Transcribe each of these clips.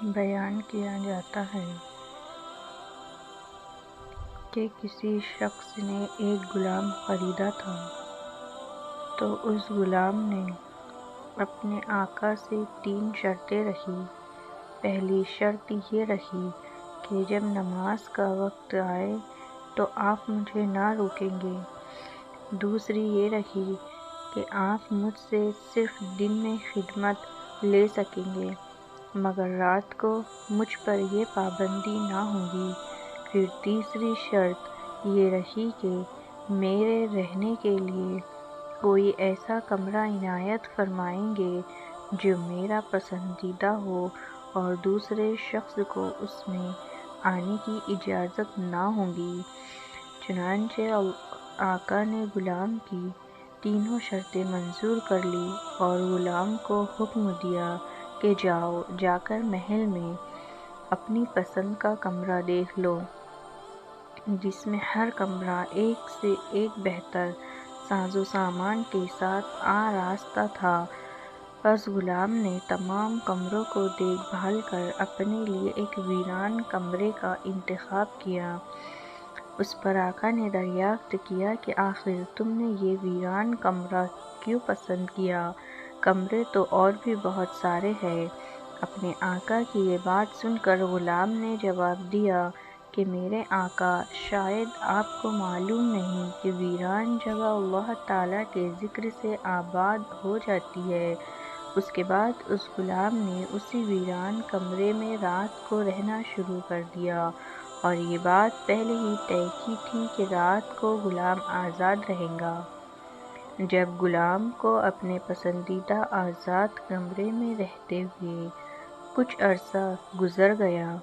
بیان کیا جاتا ہے کہ کسی شخص نے ایک غلام خریدا تھا، تو اس غلام نے اپنے آقا سے 3 شرطیں رکھی۔ پہلی شرط یہ رکھی کہ جب نماز کا وقت آئے تو آپ مجھے نہ روکیں گے۔ دوسری یہ رکھی کہ آپ مجھ سے صرف دن میں خدمت لے سکیں گے، مگر رات کو مجھ پر یہ پابندی نہ ہوگی۔ پھر تیسری شرط یہ رکھی کہ میرے رہنے کے لیے کوئی ایسا کمرہ عنایت فرمائیں گے جو میرا پسندیدہ ہو اور دوسرے شخص کو اس میں آنے کی اجازت نہ ہوگی۔ چنانچہ آقا نے غلام کی تینوں شرطیں منظور کر لی اور غلام کو حکم دیا کہ جا کر محل میں اپنی پسند کا کمرہ دیکھ لو، جس میں ہر کمرہ ایک سے ایک بہتر ساز و سامان کے ساتھ آراستہ تھا۔ پس غلام نے تمام کمروں کو دیکھ بھال کر اپنے لیے ایک ویران کمرے کا انتخاب کیا۔ اس پر آقا نے دریافت کیا کہ آخر تم نے یہ ویران کمرہ کیوں پسند کیا؟ کمرے تو اور بھی بہت سارے ہیں۔ اپنے آقا کی یہ بات سن کر غلام نے جواب دیا کہ میرے آقا، شاید آپ کو معلوم نہیں کہ ویران جگہ اللہ تعالیٰ کے ذکر سے آباد ہو جاتی ہے۔ اس کے بعد اس غلام نے اسی ویران کمرے میں رات کو رہنا شروع کر دیا، اور یہ بات پہلے ہی طے کی تھی کہ رات کو غلام آزاد رہے گا۔ جب غلام کو اپنے پسندیدہ آزاد کمرے میں رہتے ہوئے کچھ عرصہ گزر گیا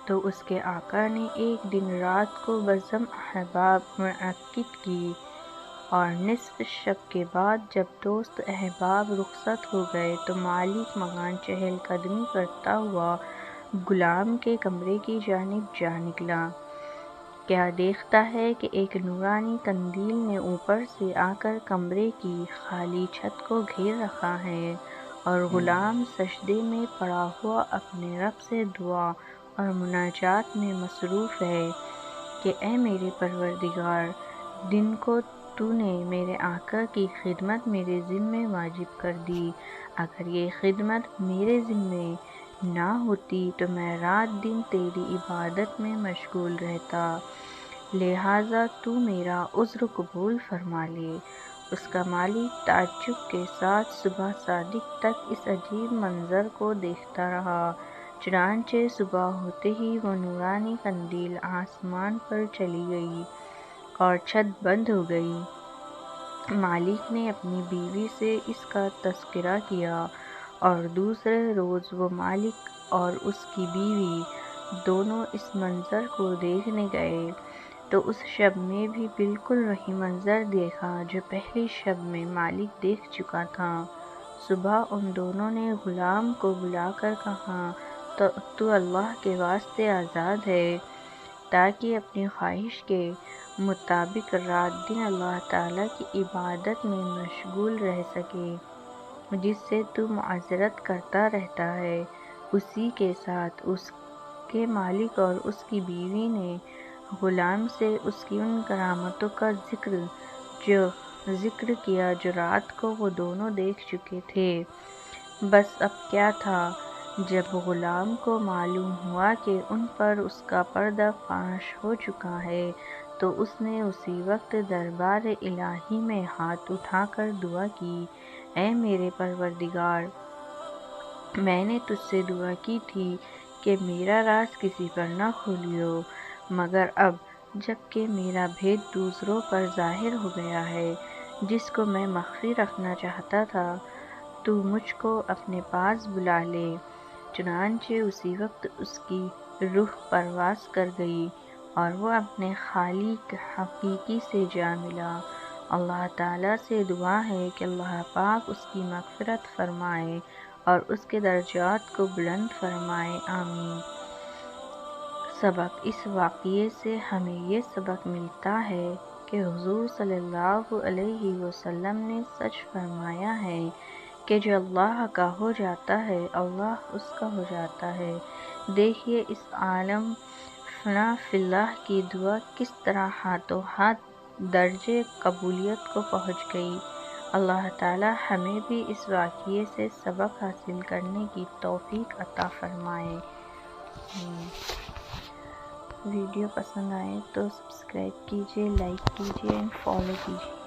تو اس کے آقا نے ایک دن رات کو بزم احباب منعقد کی، اور نصف شب کے بعد جب دوست احباب رخصت ہو گئے تو مالک مکان چہل قدمی کرتا ہوا غلام کے کمرے کی جانب جا نکلا۔ کیا دیکھتا ہے کہ ایک نورانی قندیل نے اوپر سے آ کر کمرے کی خالی چھت کو گھیر رکھا ہے، اور غلام سجدے میں پڑا ہوا اپنے رب سے دعا اور مناجات میں مصروف ہے کہ اے میرے پروردگار، دن کو تو نے میرے آقا کی خدمت میرے ذمے واجب کر دی۔ اگر یہ خدمت میرے ذمے نہ ہوتی تو میں رات دن تیری عبادت میں مشغول رہتا، لہٰذا تو میرا عذر قبول فرما لے۔ اس کا مالک تعجب کے ساتھ صبح صادق تک اس عجیب منظر کو دیکھتا رہا۔ چنانچہ صبح ہوتے ہی وہ نورانی قندیل آسمان پر چلی گئی اور چھت بند ہو گئی۔ مالک نے اپنی بیوی سے اس کا تذکرہ کیا، اور دوسرے روز وہ مالک اور اس کی بیوی دونوں اس منظر کو دیکھنے گئے تو اس شب میں بھی بالکل وہی منظر دیکھا جو پہلی شب میں مالک دیکھ چکا تھا۔ صبح ان دونوں نے غلام کو بلا کر کہا، تو اللہ کے واسطے آزاد ہے، تاکہ اپنی خواہش کے مطابق رات دن اللہ تعالیٰ کی عبادت میں مشغول رہ سکے، جس سے تو معذرت کرتا رہتا ہے۔ اسی کے ساتھ اس کے مالک اور اس کی بیوی نے غلام سے اس کی ان کرامتوں کا ذکر کیا جو رات کو وہ دونوں دیکھ چکے تھے۔ بس اب کیا تھا، جب غلام کو معلوم ہوا کہ ان پر اس کا پردہ فاش ہو چکا ہے تو اس نے اسی وقت دربار الہی میں ہاتھ اٹھا کر دعا کی، اے میرے پروردگار، میں نے تجھ سے دعا کی تھی کہ میرا راز کسی پر نہ کھولیو، مگر اب جب کہ میرا بھید دوسروں پر ظاہر ہو گیا ہے جس کو میں مخفی رکھنا چاہتا تھا، تو مجھ کو اپنے پاس بلا لے۔ چنانچہ اسی وقت اس کی روح پرواز کر گئی اور وہ اپنے خالق حقیقی سے جا ملا۔ اللہ تعالیٰ سے دعا ہے کہ اللہ پاک اس کی مغفرت فرمائے اور اس کے درجات کو بلند فرمائے، آمین۔ سبق: اس واقعے سے ہمیں یہ سبق ملتا ہے کہ حضور صلی اللہ علیہ وسلم نے سچ فرمایا ہے کہ جو اللہ کا ہو جاتا ہے اللہ اس کا ہو جاتا ہے۔ دیکھیے اس عالم فنا فی اللہ کی دعا کس طرح ہاتھوں ہاتھ درجے قبولیت کو پہنچ گئی۔ اللہ تعالی ہمیں بھی اس واقعے سے سبق حاصل کرنے کی توفیق عطا فرمائے۔ ویڈیو پسند آئے تو سبسکرائب کیجیے، لائک کیجیے، فالو کیجیے۔